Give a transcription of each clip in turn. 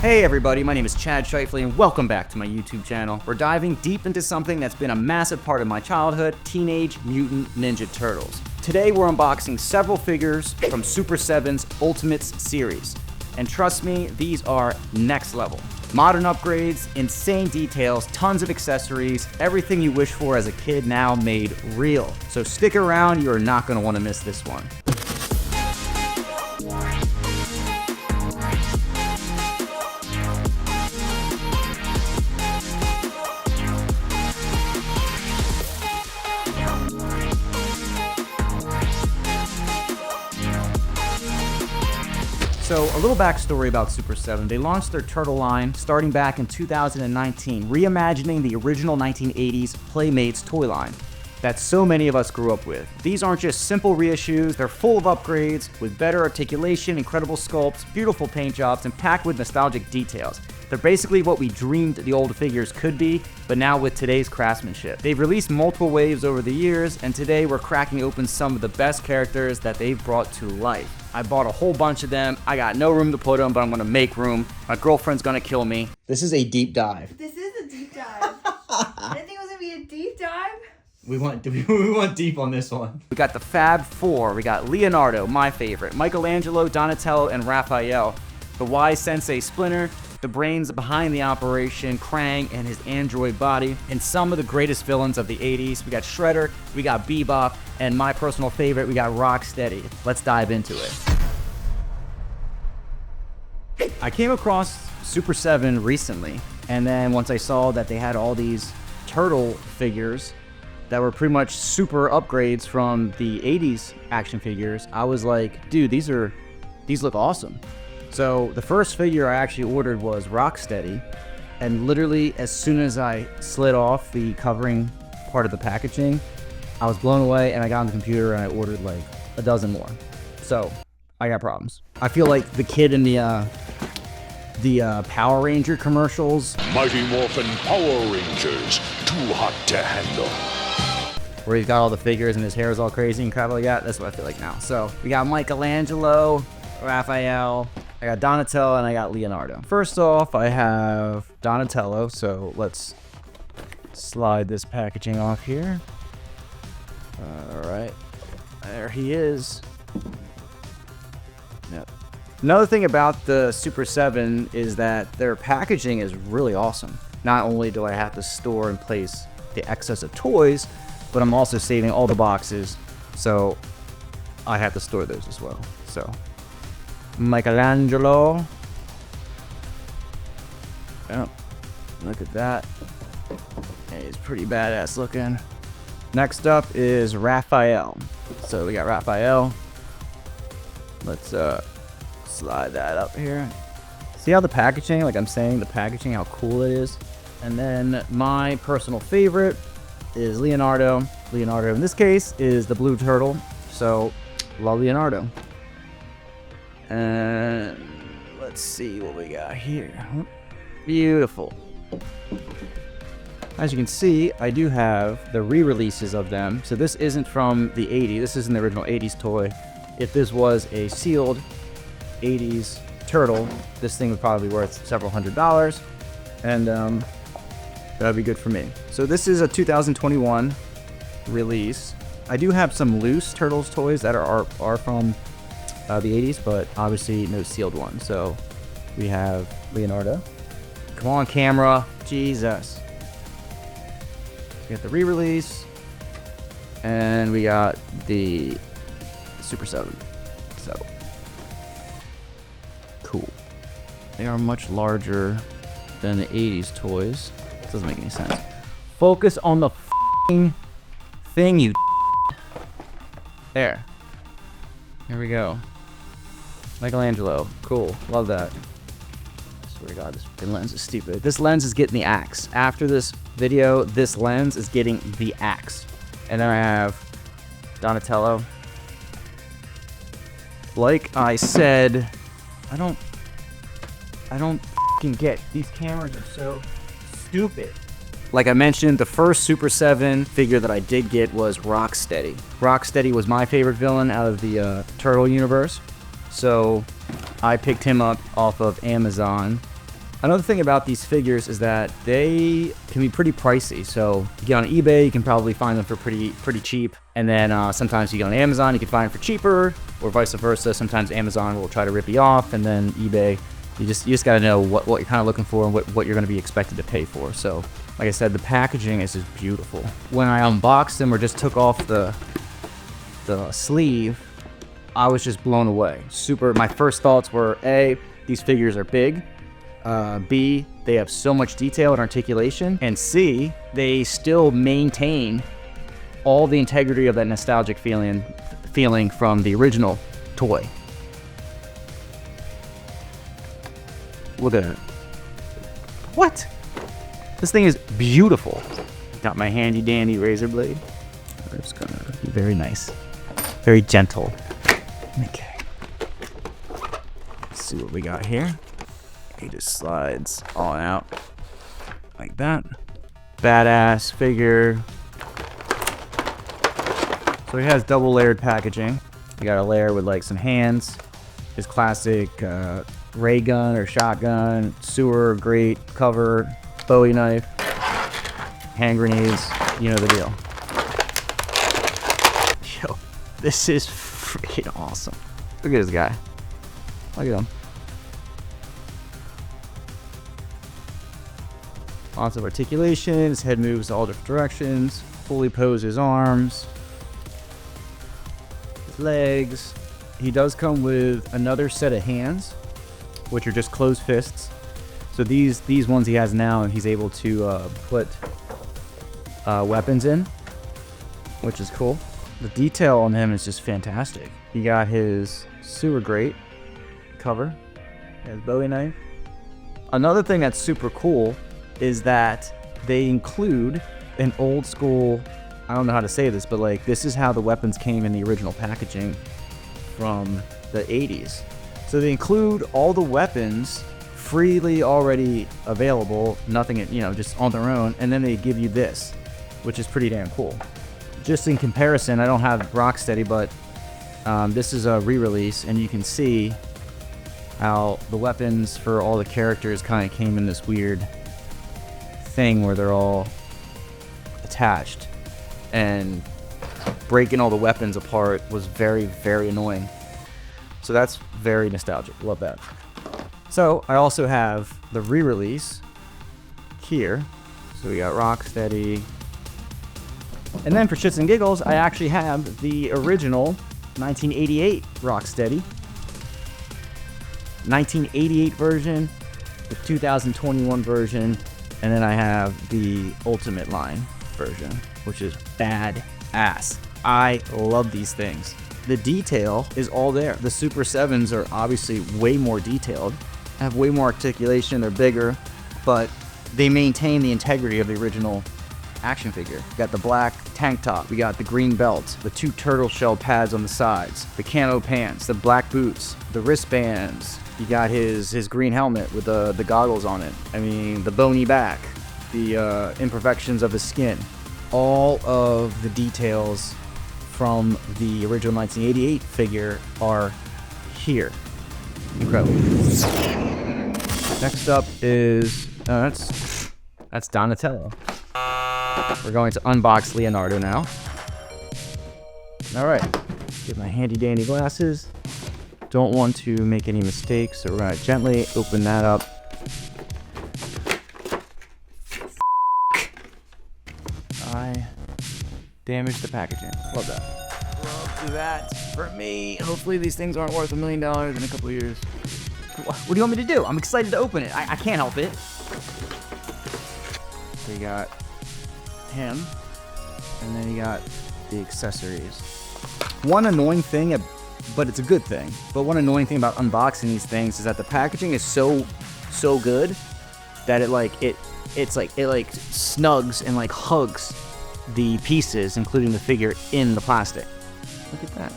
Hey everybody, my name is Chad Shifley and welcome back to my YouTube channel. We're diving deep into something that's been a massive part of my childhood, Teenage Mutant Ninja Turtles. Today we're unboxing several figures from Super7’s Ultimates series. And trust me, these are next level. Modern upgrades, insane details, tons of accessories, everything you wish for as a kid now made real. So stick around, you are not going to want to miss this one. So, a little backstory about Super7. They launched their turtle line starting back in 2019, reimagining the original 1980s Playmates toy line that so many of us grew up with. These aren't just simple reissues, they're full of upgrades with better articulation, incredible sculpts, beautiful paint jobs, and packed with nostalgic details. They're basically what we dreamed the old figures could be, but now with today's craftsmanship. They've released multiple waves over the years, and today we're cracking open some of the best characters that they've brought to life. I bought a whole bunch of them. I got no room to put them, but I'm gonna make room. My girlfriend's gonna kill me. This is a deep dive. This is a deep dive. I didn't think it was gonna be a deep dive. We went deep on this one. We got the Fab Four. We got Leonardo, my favorite, Michelangelo, Donatello, and Raphael. The wise sensei Splinter, the brains behind the operation, Krang and his android body, and some of the greatest villains of the 80s. We got Shredder, we got Bebop, and my personal favorite, we got Rocksteady. Let's dive into it. I came across Super7 recently, and then once I saw that they had all these turtle figures that were pretty much super upgrades from the 80s action figures, I was like, dude, these look awesome. So the first figure I actually ordered was Rocksteady, and literally as soon as I slid off the covering part of the packaging, I was blown away, and I got on the computer and I ordered like a dozen more. So I got problems. I feel like the kid in the Power Ranger commercials. Mighty Morphin Power Rangers, too hot to handle. Where he's got all the figures and his hair is all crazy and crap like that. That's what I feel like now. So we got Michelangelo, Raphael, I got Donatello, and I got Leonardo. First off, I have Donatello, so let's slide this packaging off here. Alright, there he is. Yep. Another thing about the Super7 is that their packaging is really awesome. Not only do I have to store and place the excess of toys, but I'm also saving all the boxes, so I have to store those as well. So Michelangelo. Oh, look at that. Yeah, he's pretty badass looking. Next up is Raphael. So we got Raphael. Let's slide that up here. See how the packaging, like I'm saying, the packaging, how cool it is. And then my personal favorite is Leonardo. Leonardo in this case is the blue turtle. So love Leonardo. And let's see what we got here. Beautiful. As you can see, I do have the re-releases of them. So this isn't from the 80s. This isn't the original 80s toy. If this was a sealed 80s turtle, this thing would probably be worth several $100s. And that'd be good for me. So this is a 2021 release. I do have some loose Turtles toys that are from the 80s, but obviously no sealed ones. So we have Leonardo. Come on, camera. Jesus. We got the re-release, and we got the Super7. So cool. They are much larger than the 80s toys. Doesn't make any sense. Focus on the f***ing thing, you there. Here we go. Michelangelo. Cool. Love that. I swear to God, this fucking lens is stupid. This lens is getting the axe. After this video, this lens is getting the axe. And then I have Donatello. Like I said, I don't fucking get. These cameras are so stupid. Like I mentioned, the first Super7 figure that I did get was Rocksteady. Rocksteady was my favorite villain out of the Turtle universe. So I picked him up off of Amazon Another thing about these figures is that they can be pretty pricey. So you get on eBay, you can probably find them for pretty cheap. And then sometimes you get on Amazon, you can find them for cheaper, or vice versa. Sometimes Amazon will try to rip you off, and then eBay, you just got to know what you're kind of looking for and what you're going to be expected to pay for. So like I said, the packaging is just beautiful. When I unboxed them or just took off the sleeve, I was just blown away. My first thoughts were, A, these figures are big. B, they have so much detail and articulation. And C, they still maintain all the integrity of that nostalgic feeling from the original toy. Look at it. What? This thing is beautiful. Got my handy dandy razor blade. I'm just gonna be very nice. Very gentle. Okay. Let's see what we got here. He just slides all out like that. Badass figure. So he has double layered packaging. You got a layer with like some hands, his classic ray gun or shotgun, sewer grate cover, Bowie knife, hand grenades, you know the deal. Yo, this is freaking awesome. Look at this guy. Look at him. Lots of articulation, his head moves all different directions, fully poses arms, his legs. He does come with another set of hands, which are just closed fists. So these ones he has now, he's able to put weapons in, which is cool. The detail on him is just fantastic. He got his sewer grate cover, his Bowie knife. Another thing that's super cool is that they include an old school, I don't know how to say this, but like this is how the weapons came in the original packaging from the 80s. So they include all the weapons freely already available, nothing, just on their own, and then they give you this, which is pretty damn cool. Just in comparison, I don't have Rocksteady, but this is a re-release, and you can see how the weapons for all the characters kind of came in this weird thing where they're all attached, and breaking all the weapons apart was very, very annoying. So that's very nostalgic. Love that. So I also have the re-release here. So we got Rocksteady. And then for shits and giggles, I actually have the original 1988 Rocksteady. 1988 version, the 2021 version, and then I have the Ultimate line version, which is badass. I love these things. The detail is all there. The Super7’s are obviously way more detailed, have way more articulation, they're bigger, but they maintain the integrity of the original action figure. We got the black tank top, we got the green belt, the 2 turtle shell pads on the sides, the camo pants, the black boots, the wristbands. You got his green helmet with the goggles on it. I mean, the bony back, the imperfections of his skin. All of the details from the original 1988 figure are here. Incredible. Next up is that's Donatello. We're going to unbox Leonardo now. All right, get my handy dandy glasses. Don't want to make any mistakes, so we're gonna gently open that up. I damaged the packaging. Love that. Love that for me. Hopefully these things aren't worth $1 million in a couple of years. What do you want me to do? I'm excited to open it. I can't help it. So you got him, and then you got the accessories. One annoying thing, but it's a good thing, but one annoying thing about unboxing these things is that the packaging is so good that it snugs and like hugs the pieces, including the figure, in the plastic. Look at that.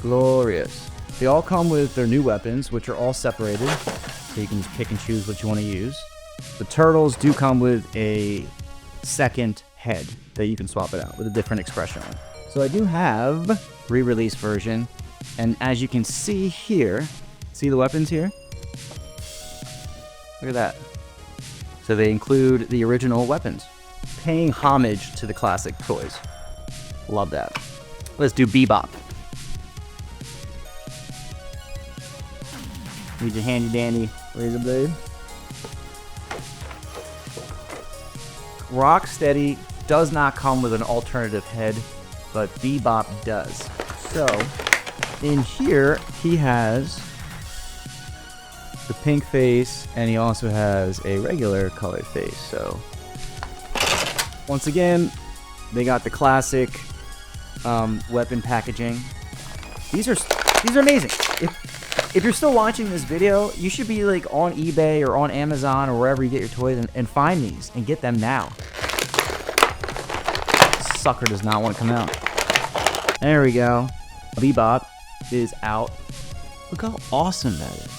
Glorious. They all come with their new weapons, which are all separated, so you can just pick and choose what you want to use. The turtles do come with a second head that you can swap it out with a different expression on it. So I do have re-release version, and as you can see here, see the weapons here? Look at that. So they include the original weapons, paying homage to the classic toys. Love that. Let's do Bebop. Need your handy dandy razor blade. Rocksteady does not come with an alternative head, but Bebop does. So, in here, he has the pink face, and he also has a regular colored face. So, once again, they got the classic weapon packaging. These are amazing. If you're still watching this video, you should be like on eBay or on Amazon or wherever you get your toys and find these and get them now. Sucker does not want to come out. There we go. Bebop is out. Look how awesome that is.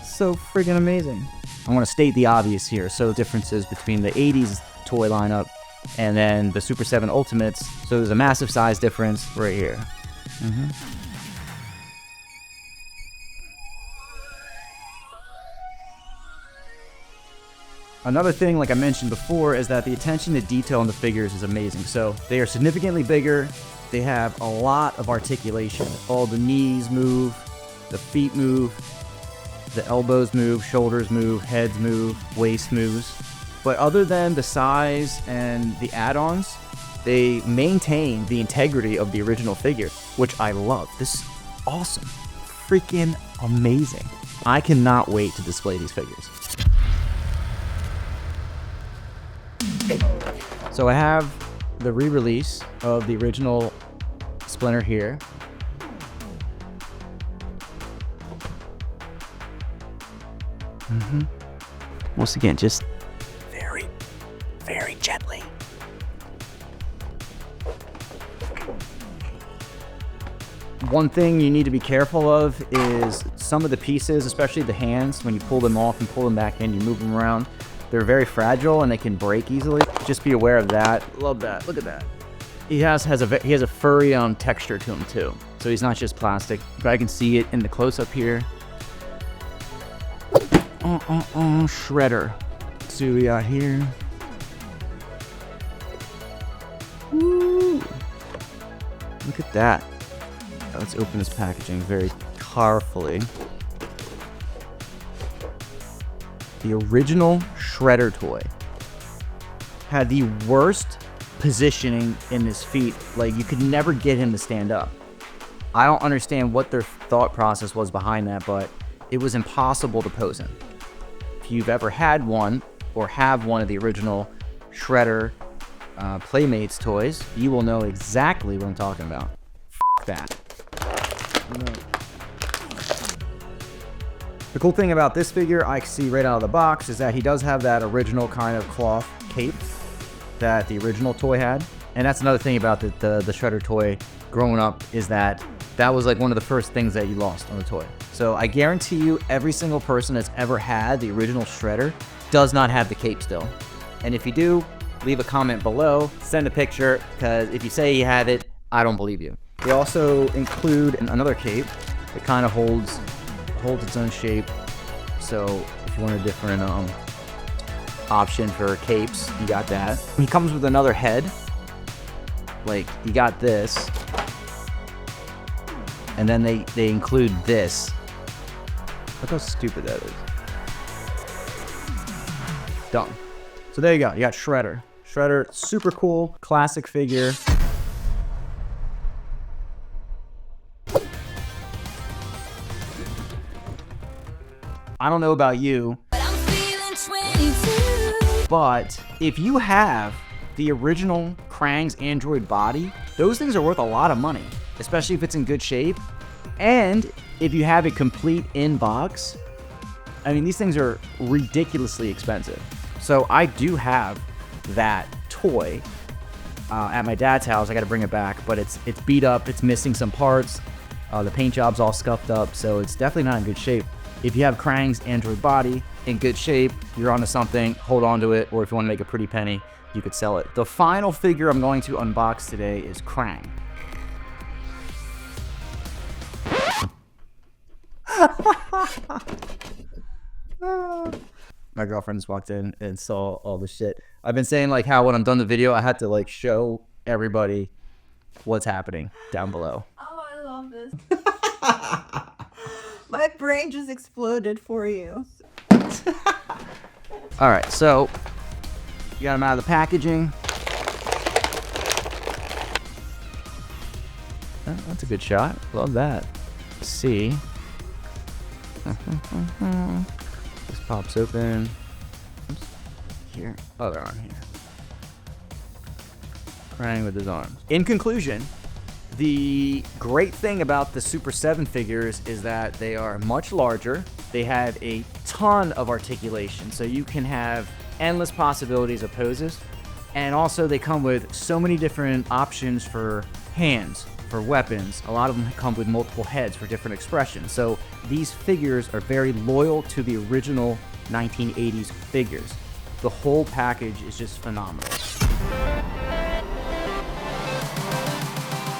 So friggin' amazing. I want to state the obvious here. So differences between the 80s toy lineup and then the Super 7 Ultimates. So there's a massive size difference right here. Another thing, like I mentioned before, is that the attention to detail in the figures is amazing. So they are significantly bigger. They have a lot of articulation. All the knees move, the feet move, the elbows move, shoulders move, heads move, waist moves. But other than the size and the add-ons, they maintain the integrity of the original figure, which I love. This is awesome. Freaking amazing. I cannot wait to display these figures. So I have the re-release of the original Splinter here. Once again, just very, very gently. One thing you need to be careful of is some of the pieces, especially the hands, when you pull them off and pull them back in, you move them around. They're very fragile and they can break easily. Just be aware of that. Love that. Look at that. He has a furry texture to him too. So he's not just plastic. But I can see it in the close-up here. Shredder. Let's see what we got here. Woo! Look at that. Let's open this packaging very carefully. The original Shredder toy had the worst positioning in his feet. Like, you could never get him to stand up. I don't understand what their thought process was behind that, but it was impossible to pose him. If you've ever had one or have one of the original Shredder Playmates toys, you will know exactly what I'm talking about. F that. No. The cool thing about this figure, I see right out of the box, is that he does have that original kind of cloth cape that the original toy had. And that's another thing about the Shredder toy growing up, is that that was like one of the first things that you lost on the toy. So I guarantee you every single person that's ever had the original Shredder does not have the cape still. And if you do, leave a comment below, send a picture, because if you say you have it, I don't believe you. They also include another cape that kind of holds its own shape. So if you want a different option for capes, you got that. He comes with another head. Like, you got this, and then they include this. Look how stupid that is. Done. So there you go. You got Shredder. Shredder, super cool, classic figure. I don't know about you, but if you have the original Krang's android body, those things are worth a lot of money, especially if it's in good shape. And if you have it complete in box, I mean, these things are ridiculously expensive. So I do have that toy at my dad's house. I got to bring it back, but it's beat up. It's missing some parts. The paint job's all scuffed up, so it's definitely not in good shape. If you have Krang's android body in good shape, you're onto something, hold on to it, or if you want to make a pretty penny, you could sell it. The final figure I'm going to unbox today is Krang. My girlfriend just walked in and saw all the shit. I've been saying like how when I'm done the video, I had to like show everybody what's happening down below. Oh, I love this. My brain just exploded for you. All right, so you got them out of the packaging. Oh, that's a good shot. Love that. Let's see. This pops open. Oops. Here. Oh, they're on here. Krang with his arms. In conclusion, the great thing about the Super 7 figures is that they are much larger. They have a ton of articulation, so you can have endless possibilities of poses. And also they come with so many different options for hands, for weapons. A lot of them come with multiple heads for different expressions. So these figures are very loyal to the original 1980s figures. The whole package is just phenomenal.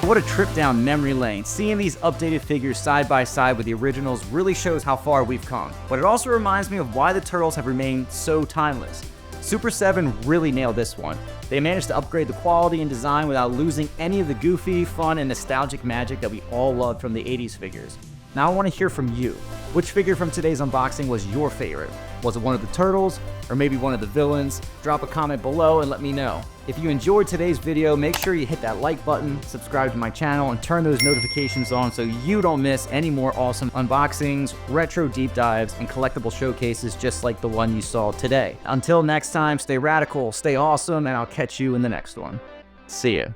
What a trip down memory lane. Seeing these updated figures side by side with the originals really shows how far we've come. But it also reminds me of why the Turtles have remained so timeless. Super 7 really nailed this one. They managed to upgrade the quality and design without losing any of the goofy, fun, and nostalgic magic that we all loved from the 80s figures. Now I want to hear from you. Which figure from today's unboxing was your favorite? Was it one of the Turtles, or maybe one of the villains? Drop a comment below and let me know. If you enjoyed today's video, make sure you hit that like button, subscribe to my channel, and turn those notifications on so you don't miss any more awesome unboxings, retro deep dives, and collectible showcases just like the one you saw today. Until next time, stay radical, stay awesome, and I'll catch you in the next one. See ya.